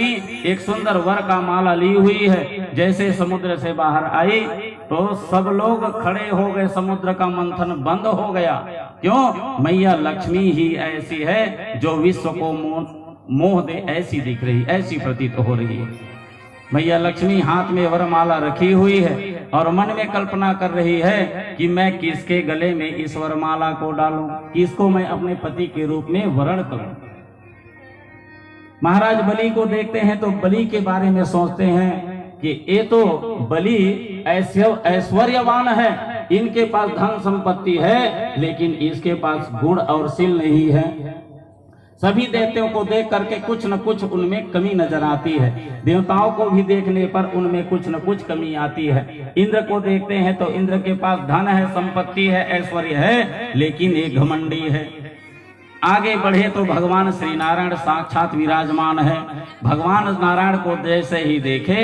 एक सुंदर वर का माला ली हुई है। जैसे समुद्र से बाहर आई तो सब लोग खड़े हो गए, समुद्र का मंथन बंद हो गया। क्यों? मैया लक्ष्मी ही ऐसी है जो विश्व को मोह दे, ऐसी दिख रही, ऐसी प्रतीत हो रही है। मैया लक्ष्मी हाथ में वरमाला रखी हुई है और मन में कल्पना कर रही है कि मैं किसके गले में इस वरमाला को डालूं, किसको मैं अपने पति के रूप में वरण करूं। महाराज बलि को देखते हैं तो बलि के बारे में सोचते हैं कि ये तो बलि ऐश्वर्यवान है, इनके पास धन संपत्ति है, लेकिन इसके पास गुण और शील नहीं है। सभी देवताओं को देख करके कुछ न कुछ उनमें कमी नजर आती है। देवताओं को भी देखने पर उनमें कुछ न कुछ कमी आती है। इंद्र को देखते हैं तो इंद्र के पास धन है, संपत्ति है, ऐश्वर्य है, लेकिन एक घमंडी है। आगे बढ़े तो भगवान श्री नारायण साक्षात विराजमान है। भगवान नारायण को जैसे ही देखे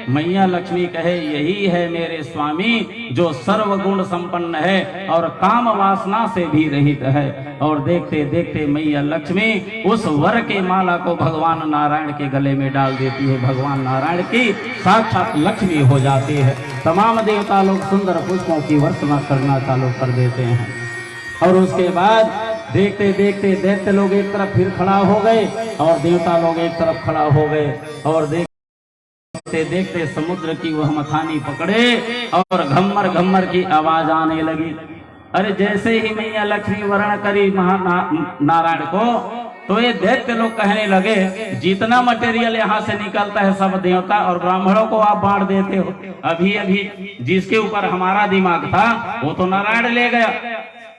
मैया लक्ष्मी कहे, यही है मेरे स्वामी जो सर्वगुण संपन्न है और काम वासना से भी रहित है। और देखते देखते मैया लक्ष्मी उस वर के माला को भगवान नारायण के गले में डाल देती है। भगवान नारायण की साक्षात लक्ष्मी हो जाती है। तमाम देवता लोग सुंदर पुष्पों की वर्षना करना चालू कर देते हैं। और उसके बाद देखते देखते दैत्य लोग एक तरफ फिर खड़ा हो गए और देवता लोग एक तरफ खड़ा हो गए। और देखते देखते समुद्र की वह मथानी पकड़े और घम्मर घम्मर की आवाज आने लगी। अरे जैसे ही मैया लक्ष्मी वर्ण करी नारायण को तो ये दैत्य लोग कहने लगे, जितना मटेरियल यहाँ से निकलता है सब देवता और ब्राह्मणों को आप बांट देते हो। अभी अभी जिसके ऊपर हमारा दिमाग था वो तो नारायण ले गया।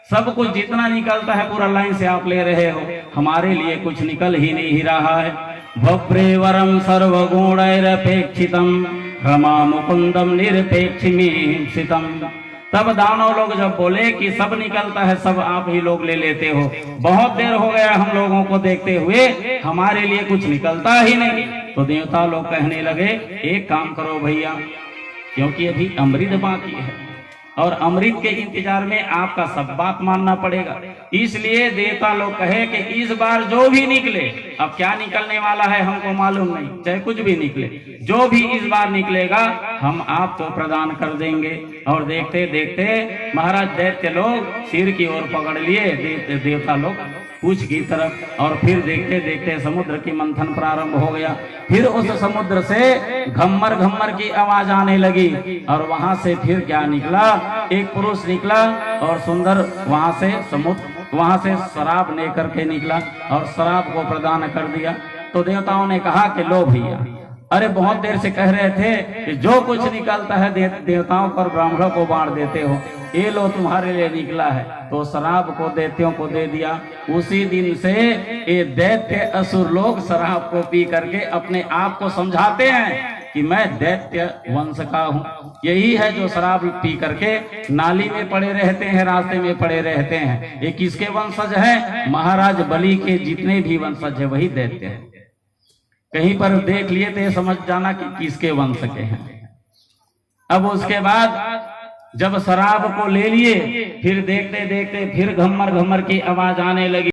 सब कुछ जितना निकलता है पूरा लाइन से आप ले रहे हो, हमारे लिए कुछ निकल ही नहीं रहा है। भप्रे वरम सर्वगुणैरपेक्षितम रमा मुकुंदम निरपेक्षिमीक्षितम। तब दानव लोग जब बोले कि सब निकलता है, सब आप ही लोग ले लेते हो, बहुत देर हो गया हम लोगों को देखते हुए, हमारे लिए कुछ निकलता ही नहीं। तो देवता लोग कहने लगे, एक काम करो भैया, क्योंकि अभी अमृत बाकी है और अमृत के इंतजार में आपका सब बात मानना पड़ेगा। इसलिए देवता लोग कहे कि इस बार जो भी निकले, अब क्या निकलने वाला है हमको मालूम नहीं, चाहे कुछ भी निकले, जो भी इस बार निकलेगा हम आपको प्रदान कर देंगे। और देखते देखते महाराज दैत्य लोग सिर की ओर पकड़ लिए देवता लोग पूछ की तरफ। और फिर देखते देखते समुद्र की मंथन प्रारंभ हो गया। फिर उस समुद्र से घम्मर घम्मर की आवाज आने लगी और वहां से फिर क्या निकला, एक पुरुष निकला और सुंदर वहां से शराब लेकर के निकला और शराब को प्रदान कर दिया। तो देवताओं ने कहा कि लो भैया, अरे बहुत देर से कह रहे थे कि जो कुछ निकलता है देवताओं पर ब्राह्मणों को बांट देते हो, ये लो तुम्हारे लिए निकला है। तो शराब को दैत्यों को दे दिया। उसी दिन से ये दैत्य असुर लोग शराब को पी करके अपने आप को समझाते हैं कि मैं दैत्य वंश का हूँ। यही है जो शराब पी करके नाली में पड़े रहते हैं, रास्ते में पड़े रहते हैं। ये किसके वंशज है? महाराज बलि के जितने भी वंशज है वही दैत्य है। कहीं पर देख लिए तो समझ जाना कि किसके वंश के हैं। अब उसके बाद जब शराब को ले लिए, फिर देखते देखते फिर घम्मर घम्मर की आवाज आने लगी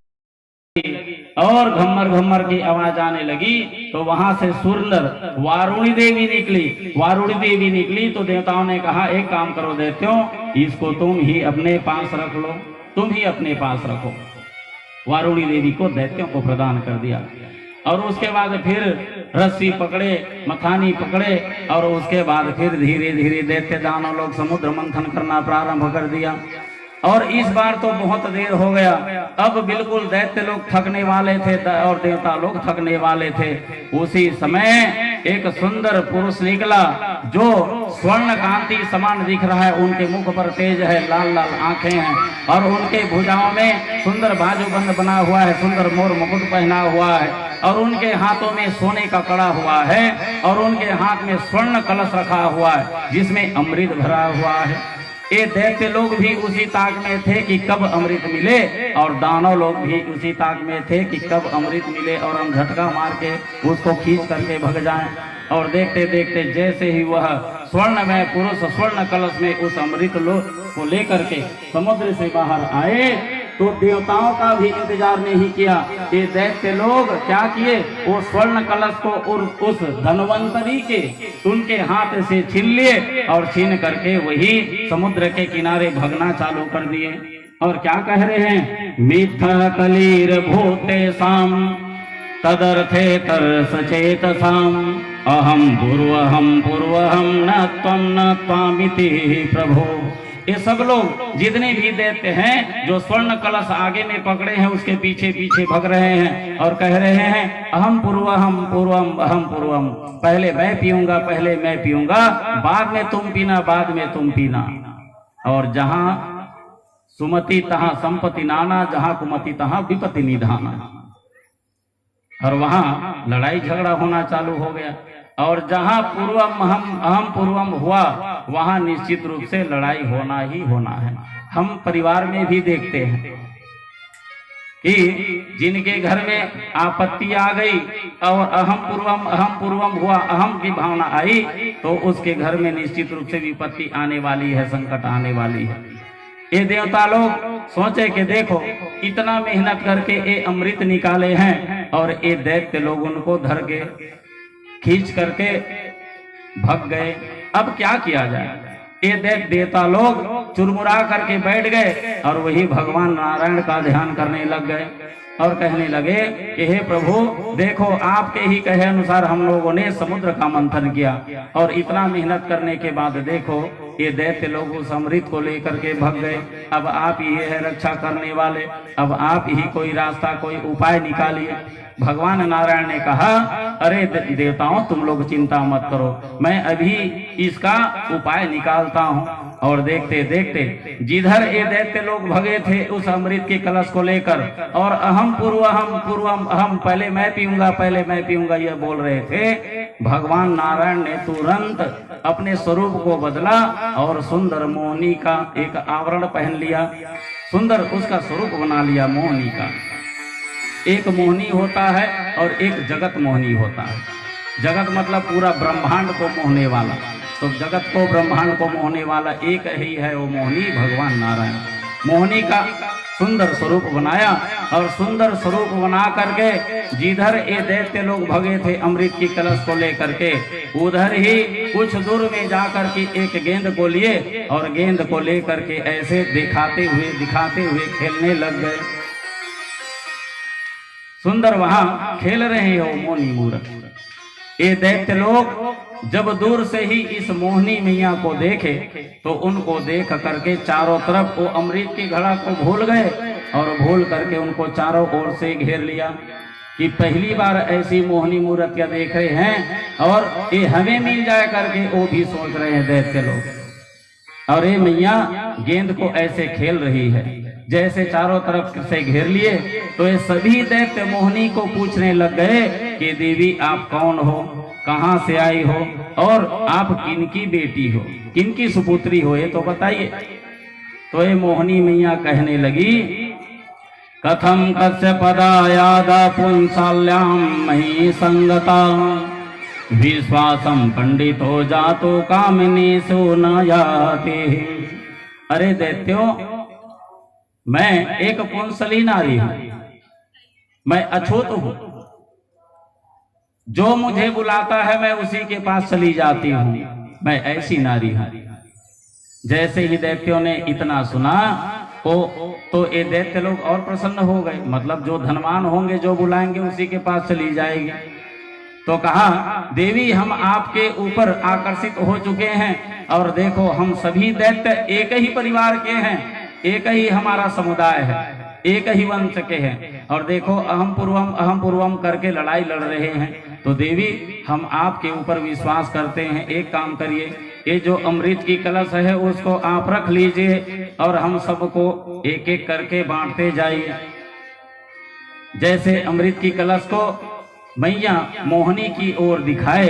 और घम्मर घम्मर की आवाज आने लगी। तो वहां से सुंदर वारुणी देवी निकली। वारुणी देवी निकली तो देवताओं ने कहा, एक काम करो दैत्यों, इसको तुम ही अपने पास रख लो, तुम ही अपने पास रखो। वारुणी देवी को दैत्यों को प्रदान कर दिया। और उसके बाद फिर रस्सी पकड़े, मथानी पकड़े और उसके बाद फिर धीरे धीरे दैत्य दानव लोग समुद्र मंथन करना प्रारंभ कर दिया। और इस बार तो बहुत देर हो गया। अब बिल्कुल दैत्य लोग थकने वाले थे और देवता लोग थकने वाले थे। उसी समय एक सुंदर पुरुष निकला जो स्वर्ण कांति समान दिख रहा है। उनके मुख पर तेज है, लाल लाल आंखें हैं और उनके भुजाओं में सुंदर बाजूबंद बना हुआ है, सुंदर मोर मुकुट पहना हुआ है और उनके हाथों में सोने का कड़ा हुआ है और उनके हाथ में स्वर्ण कलश रखा हुआ है जिसमें अमृत भरा हुआ है। ये दैत्य लोग भी उसी ताक में थे कि कब अमृत मिले और दानव लोग भी उसी ताक में थे कि कब अमृत मिले और हम झटका मार के उसको खींच करके भग जाएं। और देखते देखते जैसे ही वह स्वर्णमय पुरुष स्वर्ण कलश में उस अमृत को लेकर के समुद्र से बाहर आए तो देवताओं का भी इंतजार नहीं किया। ये दैत्य लोग क्या किए, वो स्वर्ण कलश को उस धनवंतरी के उनके हाथ से छीन लिए और छीन करके वही समुद्र के किनारे भगना चालू कर दिए। और क्या कह रहे हैं, मिथ्या कलीर भूते साम तदर्थे तरस चेतसाम अहम पूर्वहम न त्वामिति प्रभो। ये सब लोग जितने भी दैत्य हैं जो स्वर्ण कलश आगे में पकड़े हैं उसके पीछे पीछे भग रहे हैं और कह रहे हैं अहम पूर्वम, पहले मैं पीऊंगा, पहले मैं पीऊंगा, बाद में तुम पीना, बाद में तुम पीना। और जहां सुमति तहां संपत्ति नाना, जहां कुमति तहां विपत्ति निधाना। और वहां लड़ाई झगड़ा होना चालू हो गया। और जहां अहम पूर्वम हुआ वहां निश्चित रूप से लड़ाई होना ही होना है। हम परिवार में भी देखते हैं कि जिनके घर में आपत्ति आ गई और अहम पूर्वम हुआ, अहम की भावना आई, तो उसके घर में निश्चित रूप से विपत्ति आने वाली है, संकट आने वाली है। ये देवता लोग सोचे कि देखो इतना मेहनत करके ये अमृत निकाले हैं और ये दैत्य लोग उनको धर के खींच करके भग गए। अब क्या किया जाए। ये देवता लोग चुरमुरा करके बैठ गए और वही भगवान नारायण का ध्यान करने लग गए और कहने लगे कि हे प्रभु देखो, आपके ही कहे अनुसार हम लोगों ने समुद्र का मंथन किया और इतना मेहनत करने के बाद देखो ये दैत्य लोग उस अमृत को लेकर के भग गए। अब आप ही है रक्षा करने वाले, अब आप ही कोई रास्ता, कोई उपाय निकालिए। भगवान नारायण ने कहा, अरे देवताओं तुम लोग चिंता मत करो, मैं अभी इसका उपाय निकालता हूँ। और देखते देखते जिधर ये दैत्य लोग भगे थे उस अमृत के कलश को लेकर और अहम पूर्वम अहम, पहले मैं पीऊंगा, पहले मैं पीऊंगा, यह बोल रहे थे, भगवान नारायण ने तुरंत अपने स्वरूप को बदला और सुंदर मोहनी का एक आवरण पहन लिया, सुंदर उसका स्वरूप बना लिया मोहनी का। एक मोहनी होता है और एक जगत मोहनी होता है। जगत मतलब पूरा ब्रह्मांड को मोहने वाला, तो जगत को ब्रह्मांड को मोहने वाला एक ही है, वो मोहनी भगवान नारायण। मोहनी का सुंदर स्वरूप बनाया और सुंदर स्वरूप बना करके जिधर ये दैत्य लोग भगे थे अमृत की कलश को लेकर के, उधर ही कुछ दूर में जाकर के एक गेंद को लिए और गेंद को लेकर के ऐसे दिखाते हुए खेलने लग गए। सुंदर वहां खेल रहे हो मोहनी मूर्त। ये दैत्य लोग जब दूर से ही इस मोहनी मैया को देखे तो उनको देख करके चारों तरफ वो अमृत की घड़ा को भूल गए और भूल करके उनको चारों ओर से घेर लिया कि पहली बार ऐसी मोहनी मूर्त क्या देख रहे हैं और ये हमें मिल जाए करके वो भी सोच रहे हैं दैत्य लोग। और ये मैया गेंद को ऐसे खेल रही है, जैसे चारों तरफ से घेर लिए तो ये सभी दैत्य मोहनी को पूछने लग गए कि देवी आप कौन हो, कहां से आई हो और आप किनकी बेटी हो, किनकी सुपुत्री हो, ये तो बताइए। तो ये मोहनी मैया कहने लगी, कथम कस्य पदायादा पुंसाल्याम मही संगता विश्वासम पंडितो जातो कामिनी सो न जाते। अरे दैत्यो, मैं एक पुंसली नारी हूं, मैं अछूत हूं, जो मुझे बुलाता है मैं उसी के पास चली जाती हूं, मैं ऐसी नारी हूं। जैसे ही दैत्यों ने इतना सुना तो ये दैत्य लोग और प्रसन्न हो गए, मतलब जो धनवान होंगे जो बुलाएंगे उसी के पास चली जाएगी। तो कहा, देवी हम आपके ऊपर आकर्षित हो चुके हैं और देखो हम सभी दैत्य एक ही परिवार के हैं, एक ही हमारा समुदाय है, एक ही वंश के हैं और देखो अहम पूर्वम करके लड़ाई लड़ रहे हैं। तो देवी हम आपके ऊपर विश्वास करते हैं, एक काम करिए, ये जो अमृत की कलश है उसको आप रख लीजिए और हम सबको एक एक करके बांटते जाइए। जैसे अमृत की कलश को मैया मोहनी की ओर दिखाए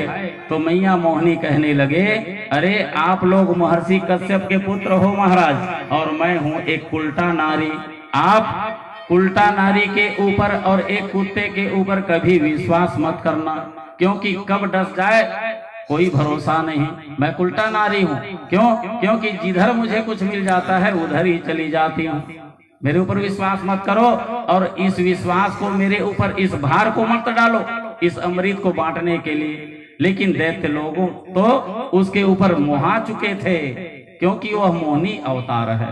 तो मैया मोहनी कहने लगे, अरे आप लोग महर्षि कश्यप के पुत्र हो महाराज और मैं हूं एक उल्टा नारी। आप उल्टा नारी के ऊपर और एक कुत्ते के ऊपर कभी विश्वास मत करना, क्योंकि कब डस जाए कोई भरोसा नहीं। मैं उल्टा नारी हूं, क्योंकि जिधर मुझे कुछ मिल जाता है उधर ही चली जाती हूं। मेरे ऊपर विश्वास मत करो और इस विश्वास को मेरे ऊपर इस भार को मत डालो इस अमृत को बांटने के लिए। लेकिन दैत्य लोगों तो उसके ऊपर मोहा चुके थे, क्योंकि वह मोहनी अवतार है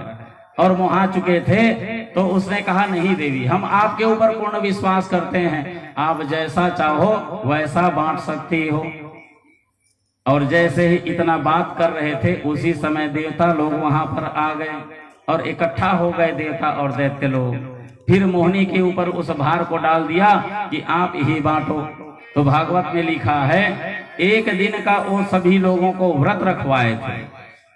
और मोहा चुके थे। तो उसने कहा नहीं देवी, हम आपके ऊपर पूर्ण विश्वास करते हैं, आप जैसा चाहो वैसा बांट सकती हो। और जैसे ही इतना बात कर रहे थे उसी समय देवता लोग वहां पर आ गए और इकट्ठा हो गए देवता और दैत्य लोग। फिर मोहनी के ऊपर उस भार को डाल दिया कि आप ही बांटो। तो भागवत में लिखा है एक दिन का वो सभी लोगों को व्रत रखवाए थे।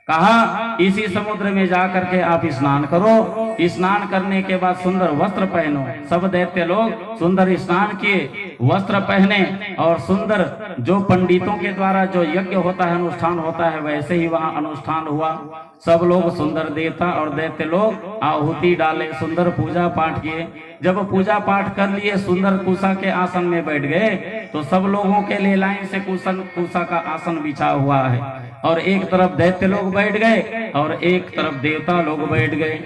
कहा इसी समुद्र में जाकर के आप स्नान करो, स्नान करने के बाद सुंदर वस्त्र पहनो। सब दैत्य लोग सुंदर स्नान किए, वस्त्र पहने और सुंदर जो पंडितों के द्वारा जो यज्ञ होता है अनुष्ठान होता है वैसे ही वहां अनुष्ठान हुआ। सब लोग सुंदर देवता और दैत्य लोग आहुति डाले, सुंदर पूजा पाठ किए। जब पूजा पाठ कर लिए सुंदर कुशा के आसन में बैठ गए तो सब लोगों के लिए लाइन से कुशा का आसन बिछा हुआ है और एक तरफ दैत्य लोग बैठ गए और एक तरफ देवता लोग बैठ गए।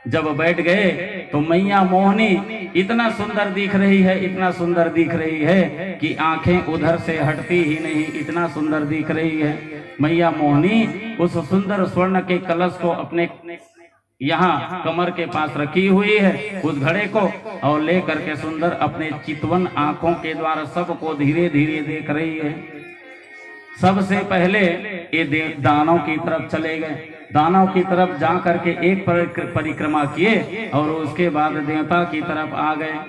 जब बैठ गए तो मैया मोहनी इतना सुंदर दिख रही है, इतना सुंदर दिख रही है कि आंखें उधर से हटती ही नहीं, इतना सुंदर दिख रही है। मैया मोहनी उस सुंदर स्वर्ण के कलश को अपने यहाँ कमर के पास रखी हुई है, उस घड़े को, और ले करके सुंदर अपने चितवन आंखों के द्वारा सबको धीरे धीरे देख रही है। सबसे पहले ये दानव की तरफ चले गए, दानव की तरफ जा करके एक परिक्रमा किए और उसके बाद देवता की तरफ आ गए।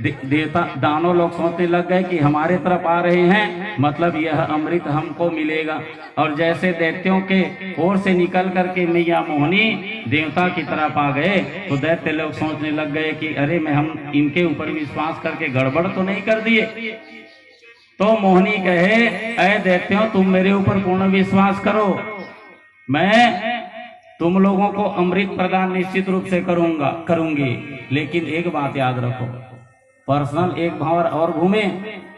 देवता दानव लोग सोचने लग गए कि हमारे तरफ आ रहे हैं, मतलब यह अमृत हमको मिलेगा। और जैसे दैत्यों के ओर से निकल करके मैया मोहनी देवता की तरफ आ गए तो दैत्य लोग सोचने लग गए कि अरे मैं हम इनके ऊपर विश्वास करके गड़बड़ तो नहीं कर दिए। तो मोहनी कहे अरे दैत्यों तुम मेरे ऊपर पूर्ण विश्वास करो, मैं तुम लोगों को अमृत प्रदान निश्चित रूप से करूंगी। लेकिन एक बात याद रखो, पर्सनल एक भावर और घूमे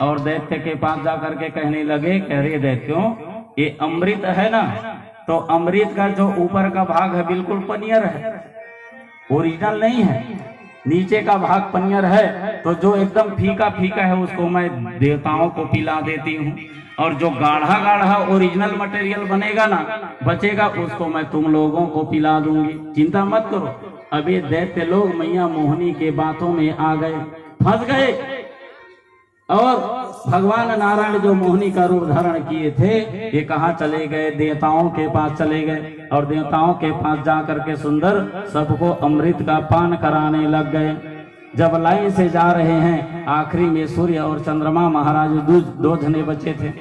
और दैत्य के पास जाकर के कहने लगे कह रहे दैत्यों ये अमृत है ना, तो अमृत का जो ऊपर का भाग है बिल्कुल पनियर है, ओरिजिनल नहीं है। नीचे का भाग पनियर है, तो जो एकदम फीका फीका है उसको मैं देवताओं को पिला देती हूँ और जो गाढ़ा गाढ़ा ओरिजिनल मटेरियल बनेगा ना बचेगा उसको मैं तुम लोगों को पिला दूंगी, चिंता मत करो। अभी दैत्य लोग मैया मोहनी के बातों में आ गए, फंस गए और भगवान नारायण जो मोहनी का रूप धारण किए थे ये कहाँ चले गए, देवताओं के पास चले गए और देवताओं के पास जाकर के सुंदर सबको अमृत का पान कराने लग गए। जब लाइन से जा रहे हैं आखिरी में सूर्य और चंद्रमा महाराज दो जने बचे थे।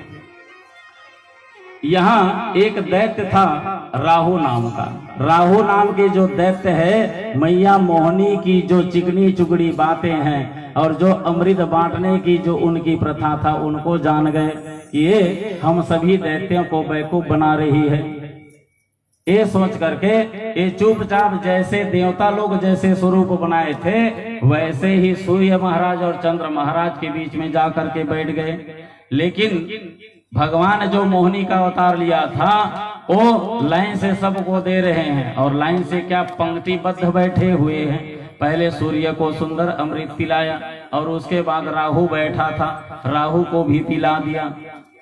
यहाँ एक दैत्य था राहु नाम का, राहु नाम के जो दैत्य है मैया मोहनी की जो चिकनी चुगड़ी बातें हैं और जो अमृत बांटने की जो उनकी प्रथा था उनको जान गए कि ये हम सभी दैत्यों को बेवकूफ बना रही है। ये सोच करके ये चुपचाप जैसे देवता लोग जैसे स्वरूप बनाए थे वैसे ही सूर्य महाराज और चंद्र महाराज के बीच में जा करके बैठ गए। लेकिन भगवान जो मोहनी का अवतार लिया था वो लाइन से सबको दे रहे हैं और लाइन से क्या पंक्तिबद्ध बैठे हुए हैं। पहले सूर्य को सुंदर अमृत पिलाया और उसके बाद राहु बैठा था, राहु को भी पिला दिया,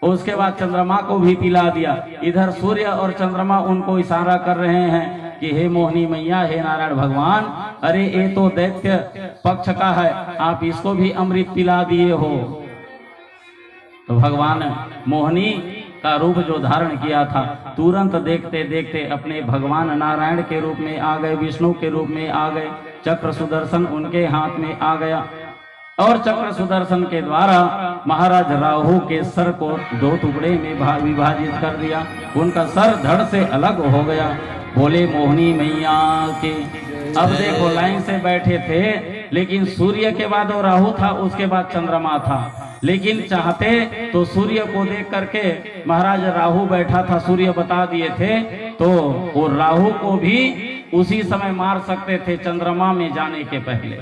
उसके बाद चंद्रमा को भी पिला दिया। इधर सूर्य और चंद्रमा उनको इशारा कर रहे हैं कि हे मोहनी मैया, हे नारायण भगवान, अरे ये तो दैत्य पक्ष का है, आप इसको भी अमृत पिला दिए हो। तो भगवान मोहनी का रूप जो धारण किया था तुरंत देखते देखते अपने भगवान नारायण के रूप में आ गए, विष्णु के रूप में आ गए। चक्र सुदर्शन उनके हाथ में आ गया और चक्र सुदर्शन के द्वारा महाराज राहु के सर को दो टुकड़े में विभाजित कर दिया, उनका सर धड़ से अलग हो गया। बोले मोहनी मैया के। अब देखो लाइन से बैठे थे, लेकिन सूर्य के बाद वो राहु था, उसके बाद चंद्रमा था। लेकिन चाहते तो सूर्य को देख करके महाराज राहु बैठा था, सूर्य बता दिए थे, तो वो राहु को भी उसी समय मार सकते थे चंद्रमा में जाने के पहले।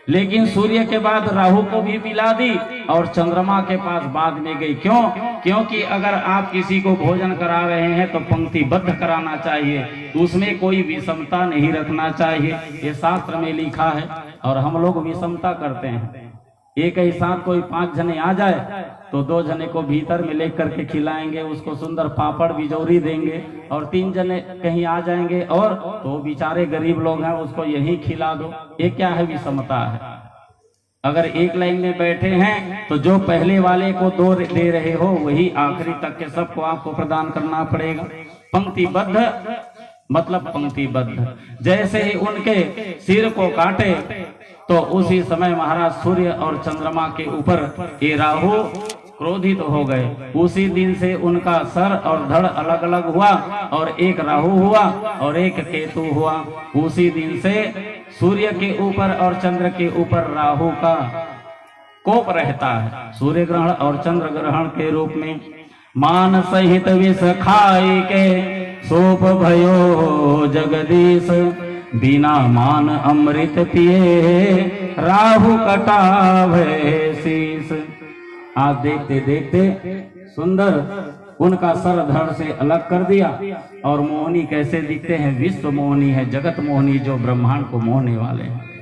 लेकिन सूर्य के बाद राहु को भी मिला दी और चंद्रमा के पास बाद में गई। क्यों? क्योंकि अगर आप किसी को भोजन करा रहे हैं तो पंक्तिबद्ध कराना चाहिए, उसमें कोई विषमता नहीं रखना चाहिए। ये शास्त्र में लिखा है और हम लोग विषमता करते हैं। एक ही साथ कोई 5 जने आ जाए तो 2 जने को भीतर में लेकर के खिलाएंगे, उसको सुंदर पापड़ बिजौरी देंगे, और 3 जने कहीं आ जाएंगे और तो बेचारे गरीब लोग हैं उसको यही खिला दो। ये क्या है? विषमता है। अगर एक लाइन में बैठे हैं तो जो पहले वाले को 2 दे रहे हो वही आखिरी तक के सबको आपको प्रदान करना पड़ेगा। पंक्तिबद्ध मतलब पंक्तिबद्ध। जैसे ही उनके सिर को काटे तो उसी समय महाराज सूर्य और चंद्रमा के ऊपर ये राहु क्रोधित हो गए। उसी दिन से उनका सर और धड़ अलग अलग हुआ और एक राहु हुआ और एक केतु हुआ। उसी दिन से सूर्य के ऊपर और चंद्र के ऊपर राहु का कोप रहता है, सूर्य ग्रहण और चंद्र ग्रहण के रूप में। मान सहित विष खाई के सोप भयो जगदीश, बिना मान अमृत पिए राहु कटावे शीस। आज देखते देखते सुंदर उनका सर धड़ से अलग कर दिया। और मोहनी कैसे दिखते हैं? विश्व मोहनी है, जगत मोहनी, जो ब्रह्मांड को मोहने वाले हैं।